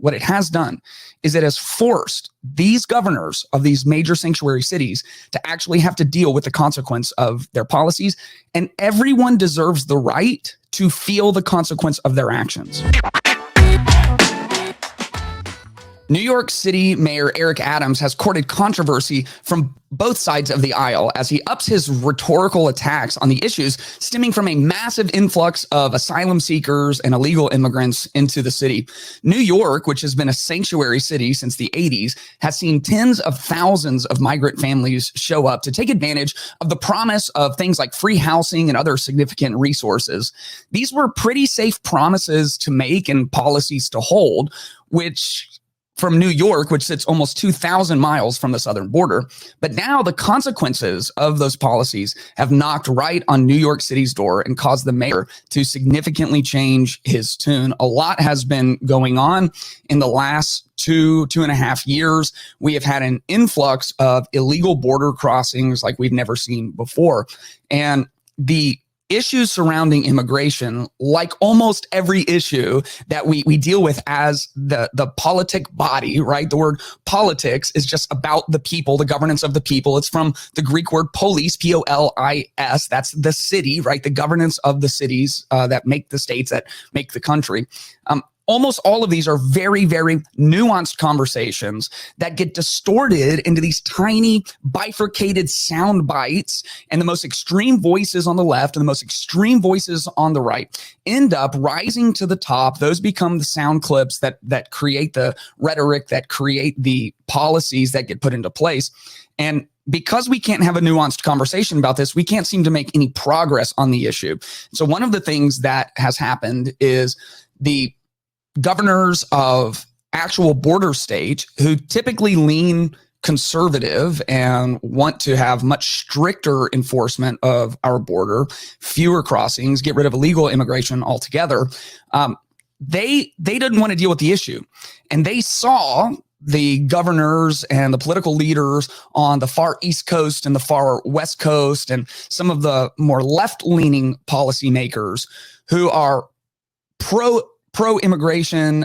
what it has done is it has forced these governors of these major sanctuary cities to actually have to deal with the consequence of their policies. And everyone deserves the right to feel the consequence of their actions. New York City Mayor Eric Adams has courted controversy from both sides of the aisle as he ups his rhetorical attacks on the issues stemming from a massive influx of asylum seekers and illegal immigrants into the city. New York, which has been a sanctuary city since the 80s, has seen tens of thousands of migrant families show up to take advantage of the promise of things like free housing and other significant resources. These were pretty safe promises to make and policies to hold, which from New York, which sits almost 2,000 miles from the southern border. But now the consequences of those policies have knocked right on New York City's door and caused the mayor to significantly change his tune. A lot has been going on in the last 2.5 years. We have had an influx of illegal border crossings like we've never seen before. And the issues surrounding immigration, like almost every issue that we deal with as the politic body, right? The word politics is just about the people, the governance of the people. It's from the Greek word polis, P-O-L-I-S. That's the city, right? The governance of the cities that make the states, that make the country. Almost all of these are very, very nuanced conversations that get distorted into these tiny bifurcated sound bites, and the most extreme voices on the left and the most extreme voices on the right end up rising to the top. Those become the sound clips that create the rhetoric, that create the policies that get put into place. And because we can't have a nuanced conversation about this, we can't seem to make any progress on the issue. So one of the things that has happened is the governors of actual border states who typically lean conservative and want to have much stricter enforcement of our border, fewer crossings, get rid of illegal immigration altogether. They didn't want to deal with the issue. And they saw the governors and the political leaders on the far East Coast and the far West Coast and some of the more left-leaning policymakers who are pro-immigration,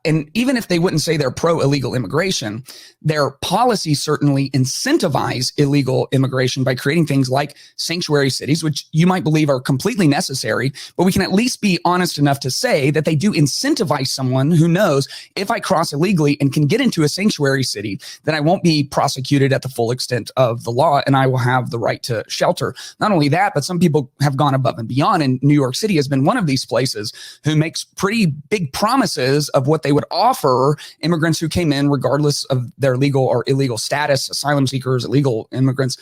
and even if they wouldn't say they're pro-illegal immigration, their policies certainly incentivize illegal immigration by creating things like sanctuary cities, which you might believe are completely necessary, but we can at least be honest enough to say that they do incentivize someone who knows if I cross illegally and can get into a sanctuary city, then I won't be prosecuted at the full extent of the law and I will have the right to shelter. Not only that, but some people have gone above and beyond, and New York City has been one of these places who makes pretty big promises of what they would offer immigrants who came in, regardless of their legal or illegal status, asylum seekers, illegal immigrants.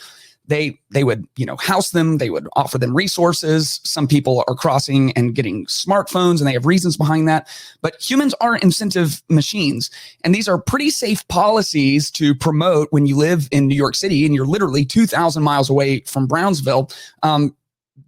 They would, house them. They would offer them resources. Some people are crossing and getting smartphones, and they have reasons behind that. But humans are incentive machines, and these are pretty safe policies to promote when you live in New York City and you're literally 2,000 miles away from Brownsville.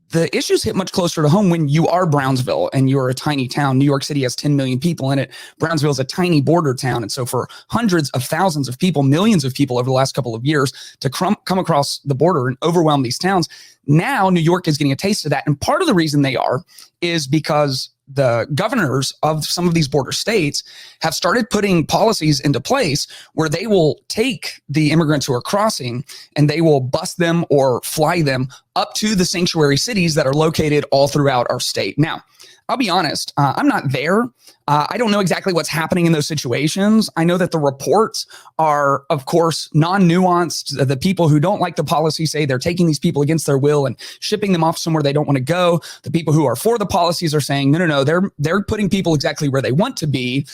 The issues hit much closer to home when you are Brownsville and you're a tiny town. New York City has 10 million people in it. Brownsville is a tiny border town. And so for hundreds of thousands of people, millions of people over the last couple of years to come across the border and overwhelm these towns, now New York is getting a taste of that. And part of the reason they are is because the governors of some of these border states have started putting policies into place where they will take the immigrants who are crossing and they will bus them or fly them up to the sanctuary cities that are located all throughout our state. Now, I'll be honest, I'm not there. I don't know exactly what's happening in those situations. I know that the reports are, of course, non-nuanced. The people who don't like the policy say they're taking these people against their will and shipping them off somewhere they don't want to go. The people who are for the policies are saying, no, they're putting people exactly where they want to be.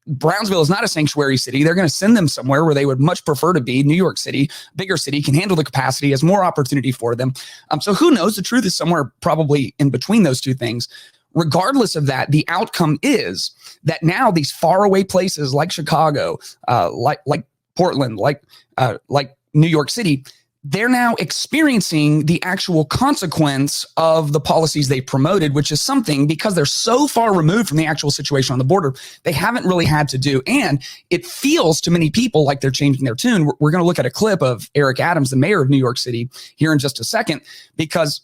Brownsville is not a sanctuary city. They're going to send them somewhere where they would much prefer to be. New York City, bigger city, can handle the capacity, has more opportunity for them. So who knows? The truth is somewhere probably in between those two things. Regardless of that, the outcome is that now these faraway places like Chicago, like Portland, like New York City, they're now experiencing the actual consequence of the policies they promoted, which is something, because they're so far removed from the actual situation on the border, they haven't really had to do. And it feels to many people like they're changing their tune. We're going to look at a clip of Eric Adams, the mayor of New York City, here in just a second, because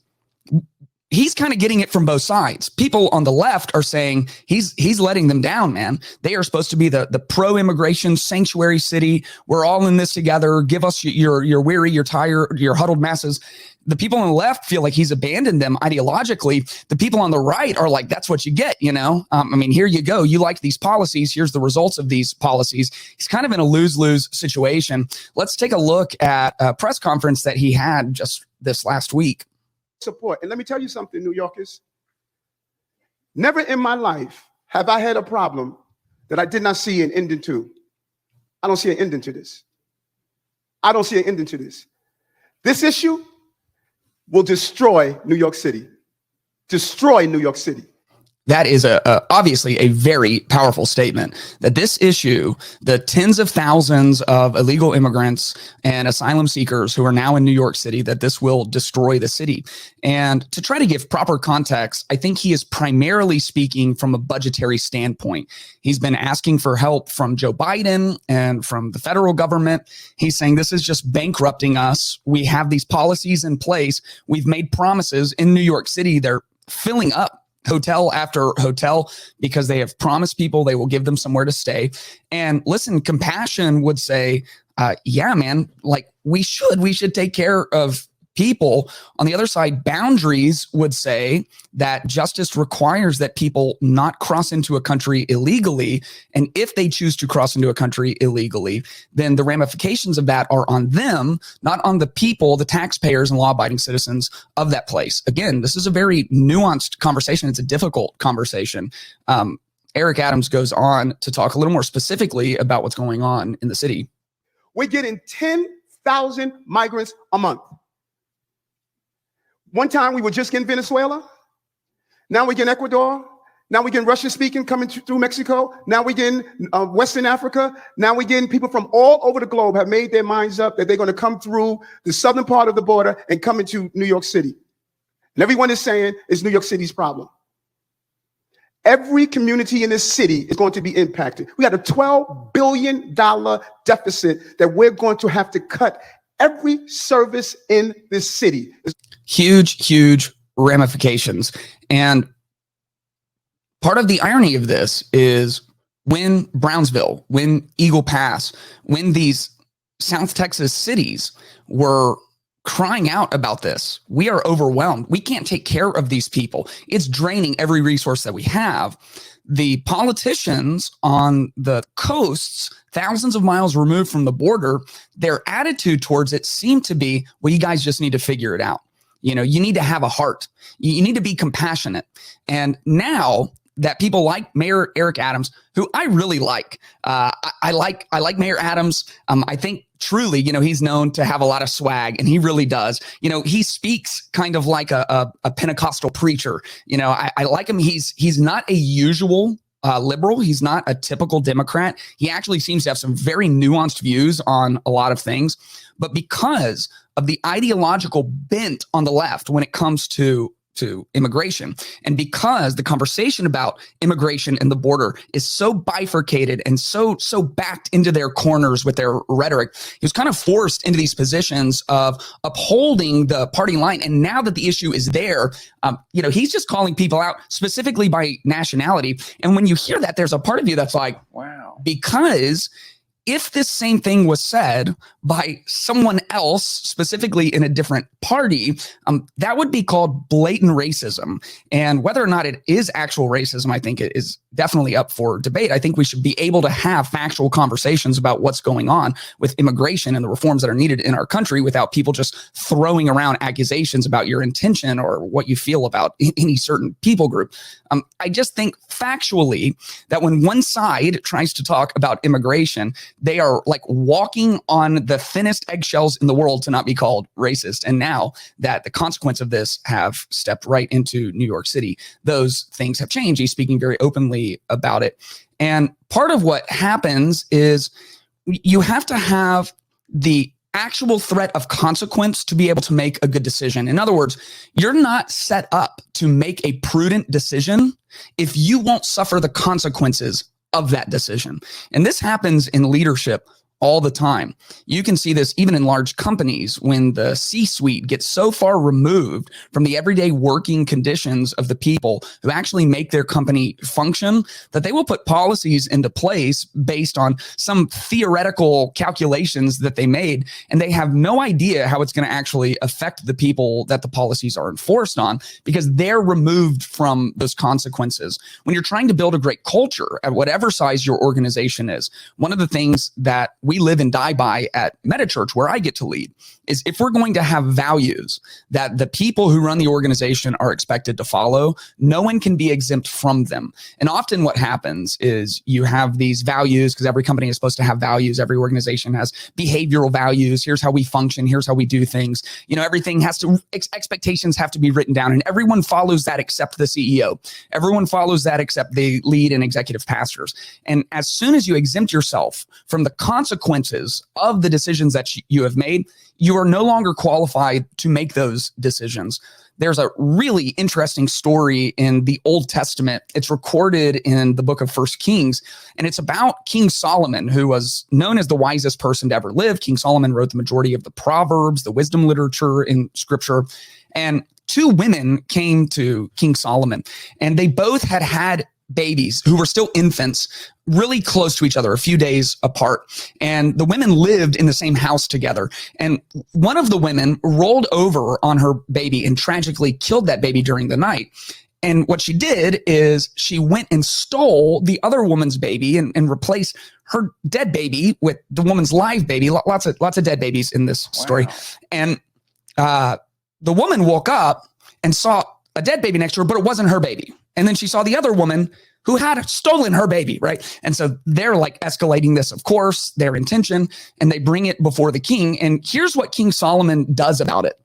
he's kind of getting it from both sides. People on the left are saying he's letting them down, man. They are supposed to be the pro-immigration sanctuary city. We're all in this together. Give us your weary, your tired, your huddled masses. The people on the left feel like he's abandoned them ideologically. The people on the right are like, that's what you get, you know? I mean, here you go. You like these policies. Here's the results of these policies. He's kind of in a lose-lose situation. Let's take a look at a press conference that he had just this last week. Support. And let me tell you something, New Yorkers. Never in my life have I had a problem that I did not see an ending to. I don't see an ending to this. I don't see an ending to this. This issue will destroy New York City. Destroy New York City. That is obviously a very powerful statement, that this issue, the tens of thousands of illegal immigrants and asylum seekers who are now in New York City, that this will destroy the city. And to try to give proper context, I think he is primarily speaking from a budgetary standpoint. He's been asking for help from Joe Biden and from the federal government. He's saying this is just bankrupting us. We have these policies in place. We've made promises in New York City. They're filling up hotel after hotel because they have promised people they will give them somewhere to stay. And listen, compassion would say, yeah, man, like we should take care of people. On the other side, boundaries would say that justice requires that people not cross into a country illegally. And if they choose to cross into a country illegally, then the ramifications of that are on them, not on the people, the taxpayers and law-abiding citizens of that place. Again, this is a very nuanced conversation. It's a difficult conversation. Eric Adams goes on to talk a little more specifically about what's going on in the city. We're getting 10,000 migrants a month. One time we were just getting Venezuela. Now we get Ecuador. Now we get Russian speaking coming through Mexico. Now we get Western Africa. Now we getting people from all over the globe have made their minds up that they're going to come through the southern part of the border and come into New York City. And everyone is saying it's New York City's problem. Every community in this city is going to be impacted. We got a $12 billion deficit that we're going to have to cut every service in this city. Huge ramifications. And part of the irony of this is when Brownsville, when Eagle Pass, when these South Texas cities were crying out about this, we are overwhelmed. We can't take care of these people. It's draining every resource that we have. The politicians on the coasts, thousands of miles removed from the border, their attitude towards it seemed to be, well, you guys just need to figure it out. You know, you need to have a heart. You need to be compassionate. And now that people like Mayor Eric Adams, who I really like, I like Mayor Adams. I think truly, you know, he's known to have a lot of swag, and he really does. You know, he speaks kind of like a Pentecostal preacher. You know, I like him. He's not a usual liberal. He's not a typical Democrat. He actually seems to have some very nuanced views on a lot of things. But because of the ideological bent on the left when it comes to immigration, and because the conversation about immigration and the border is so bifurcated and so backed into their corners with their rhetoric, he was kind of forced into these positions of upholding the party line. And now that the issue is there, you know, he's just calling people out specifically by nationality. And when you hear that, there's a part of you that's like, wow, because if this same thing was said by someone else, specifically in a different party, that would be called blatant racism. And whether or not it is actual racism, I think it is definitely up for debate. I think we should be able to have factual conversations about what's going on with immigration and the reforms that are needed in our country without people just throwing around accusations about your intention or what you feel about any certain people group. I just think factually that when one side tries to talk about immigration, they are like walking on the thinnest eggshells in the world to not be called racist. And now that the consequence of this have stepped right into New York City, those things have changed. He's speaking very openly about it. And part of what happens is you have to have the actual threat of consequence to be able to make a good decision. In other words, you're not set up to make a prudent decision if you won't suffer the consequences of that decision. And this happens in leadership all the time. You can see this even in large companies when the C-suite gets so far removed from the everyday working conditions of the people who actually make their company function, that they will put policies into place based on some theoretical calculations that they made, and they have no idea how it's going to actually affect the people that the policies are enforced on, because they're removed from those consequences. When you're trying to build a great culture at whatever size your organization is, one of the things that we live and die by at MetaChurch, where I get to lead, is if we're going to have values that the people who run the organization are expected to follow, no one can be exempt from them. And often what happens is you have these values, because every company is supposed to have values. Every organization has behavioral values. Here's how we function. Here's how we do things. Everything has to, expectations have to be written down, and everyone follows that except the CEO. Everyone follows that except the lead and executive pastors. And as soon as you exempt yourself from the consequences of the decisions that you have made, you are no longer qualified to make those decisions. There's a really interesting story in the Old Testament. It's recorded in the book of 1 Kings, and it's about King Solomon, who was known as the wisest person to ever live. King Solomon wrote the majority of the Proverbs, the wisdom literature in Scripture. And two women came to King Solomon, and they both had babies who were still infants, really close to each other, a few days apart. And the women lived in the same house together. And one of the women rolled over on her baby and tragically killed that baby during the night. And what she did is she went and stole the other woman's baby and replaced her dead baby with the woman's live baby. Lots of dead babies in this story. Wow. And the woman woke up and saw a dead baby next to her, but it wasn't her baby. And then she saw the other woman who had stolen her baby, right? And so they're like escalating this, of course, their intention, and they bring it before the king. And here's what King Solomon does about it.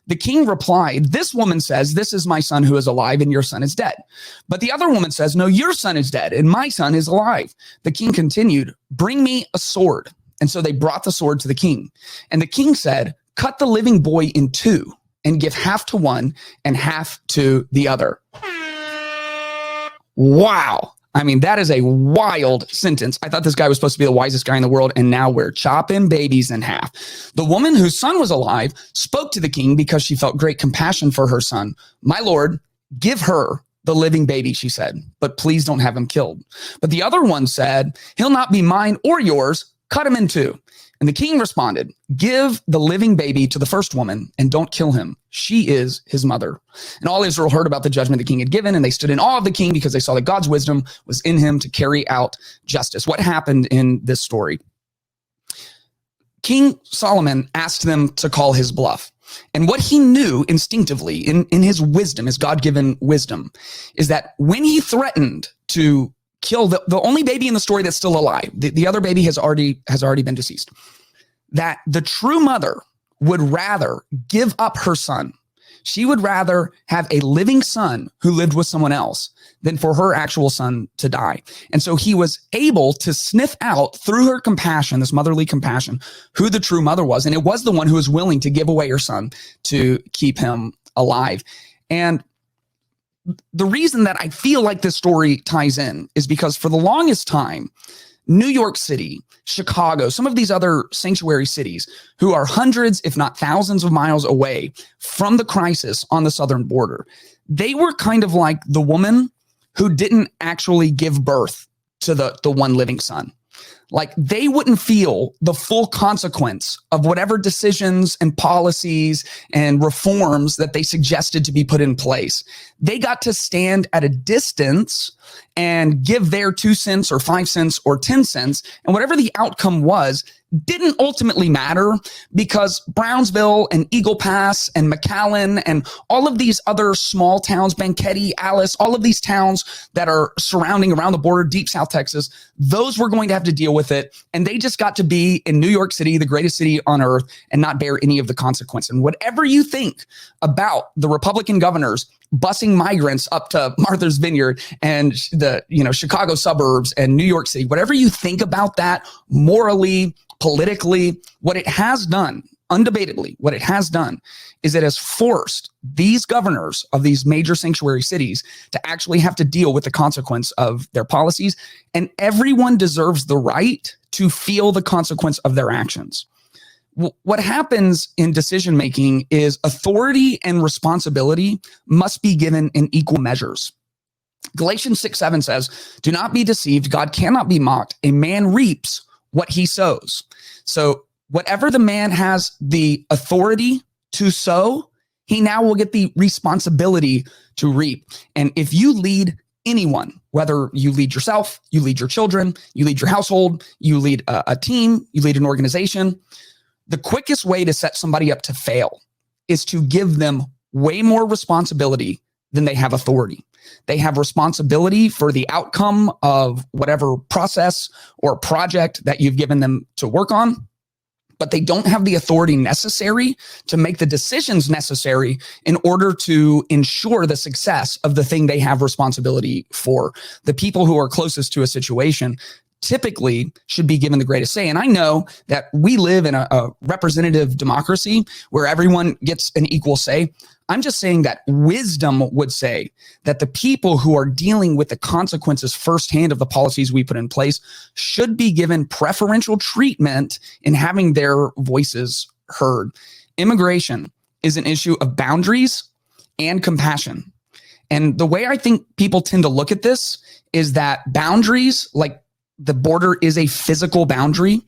The king replied, "This woman says, 'This is my son who is alive, and your son is dead.' But the other woman says, 'No, your son is dead, and my son is alive.' The king continued, 'Bring me a sword.' And so they brought the sword to the king. And the king said, 'Cut the living boy in two and give half to one and half to the other.'" Wow. I mean, that is a wild sentence. I thought this guy was supposed to be the wisest guy in the world, and now we're chopping babies in half. The woman whose son was alive spoke to the king because she felt great compassion for her son. "My lord, give her the living baby," she said, "but please don't have him killed." But the other one said, "He'll not be mine or yours. Cut him in two." And the king responded, "Give the living baby to the first woman and don't kill him. She is his mother." And all Israel heard about the judgment the king had given, and they stood in awe of the king because they saw that God's wisdom was in him to carry out justice. What happened in this story? King Solomon asked them to call his bluff. And what he knew instinctively in his wisdom, his God-given wisdom, is that when he threatened to kill the only baby in the story that's still alive, the other baby has already been deceased, that the true mother would rather give up her son. She would rather have a living son who lived with someone else than for her actual son to die. And so he was able to sniff out through her compassion, this motherly compassion, who the true mother was. And it was the one who was willing to give away her son to keep him alive. And the reason that I feel like this story ties in is because for the longest time, New York City, Chicago, some of these other sanctuary cities who are hundreds, if not thousands of miles away from the crisis on the southern border, they were kind of like the woman who didn't actually give birth to the one living son. Like, they wouldn't feel the full consequence of whatever decisions and policies and reforms that they suggested to be put in place. They got to stand at a distance and give their 2 cents or 5 cents or 10 cents. And whatever the outcome was didn't ultimately matter, because Brownsville and Eagle Pass and McAllen and all of these other small towns, Banquetti, Alice, all of these towns that are surrounding around the border, deep South Texas, those were going to have to deal with it. And they just got to be in New York City, the greatest city on earth, and not bear any of the consequence. And whatever you think about the Republican governors busing migrants up to Martha's Vineyard and the Chicago suburbs and New York City, whatever you think about that morally, politically, what it has done, undebatably, what it has done is it has forced these governors of these major sanctuary cities to actually have to deal with the consequence of their policies. And everyone deserves the right to feel the consequence of their actions. What happens in decision making is authority and responsibility must be given in equal measures. Galatians 6:7 says, "Do not be deceived. God cannot be mocked. A man reaps what he sows." So whatever the man has the authority to sow, he now will get the responsibility to reap. And if you lead anyone, whether you lead yourself, you lead your children, you lead your household, you lead a team, you lead an organization, the quickest way to set somebody up to fail is to give them way more responsibility than they have authority. They have responsibility for the outcome of whatever process or project that you've given them to work on, but they don't have the authority necessary to make the decisions necessary in order to ensure the success of the thing they have responsibility for. The people who are closest to a situation typically should be given the greatest say. And I know that we live in a representative democracy where everyone gets an equal say. I'm just saying that wisdom would say that the people who are dealing with the consequences firsthand of the policies we put in place should be given preferential treatment in having their voices heard. Immigration is an issue of boundaries and compassion. And the way I think people tend to look at this is that boundaries, like the border is a physical boundary,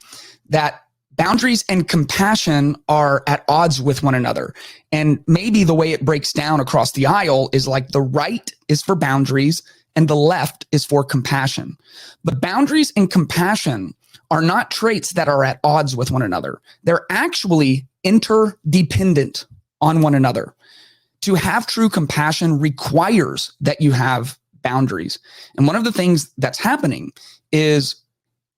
that boundaries and compassion are at odds with one another. And maybe the way it breaks down across the aisle is like the right is for boundaries and the left is for compassion. But boundaries and compassion are not traits that are at odds with one another. They're actually interdependent on one another. To have true compassion requires that you have boundaries. And one of the things that's happening is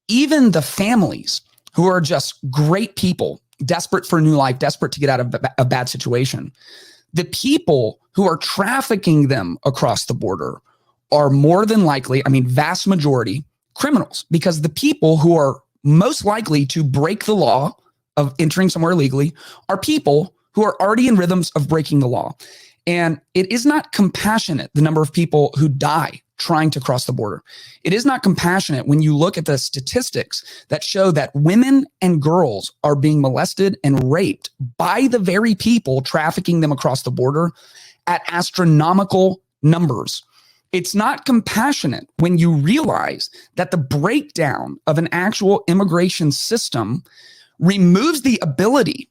even the families who are just great people, desperate for a new life, desperate to get out of a bad situation, the people who are trafficking them across the border are more than likely, vast majority, criminals, because the people who are most likely to break the law of entering somewhere illegally are people who are already in rhythms of breaking the law. And it is not compassionate, the number of people who die trying to cross the border. It is not compassionate when you look at the statistics that show that women and girls are being molested and raped by the very people trafficking them across the border at astronomical numbers. It's not compassionate when you realize that the breakdown of an actual immigration system removes the ability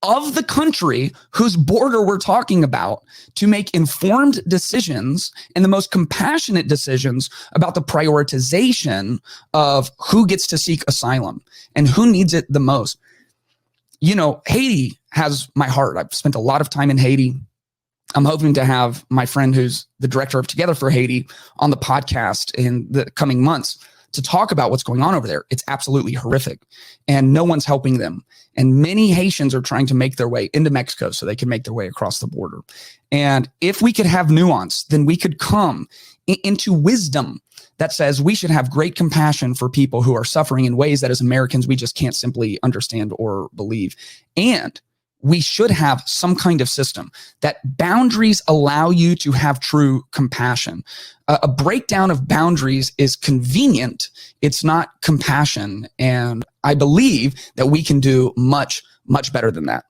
of the country whose border we're talking about to make informed decisions and the most compassionate decisions about the prioritization of who gets to seek asylum and who needs it the most. You know, Haiti has my heart. I've spent a lot of time in Haiti. I'm hoping to have my friend who's the director of Together for Haiti on the podcast in the coming months to talk about what's going on over there. It's absolutely horrific and no one's helping them. And many Haitians are trying to make their way into Mexico so they can make their way across the border. And if we could have nuance, then we could come into wisdom that says we should have great compassion for people who are suffering in ways that as Americans, we just can't simply understand or believe. And we should have some kind of system that boundaries allow you to have true compassion. A breakdown of boundaries is convenient. It's not compassion. And I believe that we can do much, much better than that.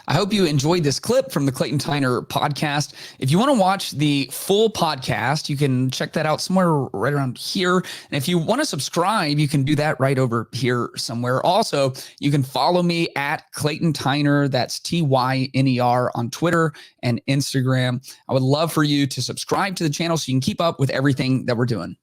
I hope you enjoyed this clip from the Clayton Tyner podcast. If you want to watch the full podcast, you can check that out somewhere right around here. And if you want to subscribe, you can do that right over here somewhere. Also, you can follow me at Clayton Tyner. That's Tyner on Twitter and Instagram. I would love for you to subscribe to the channel so you can keep up with everything that we're doing.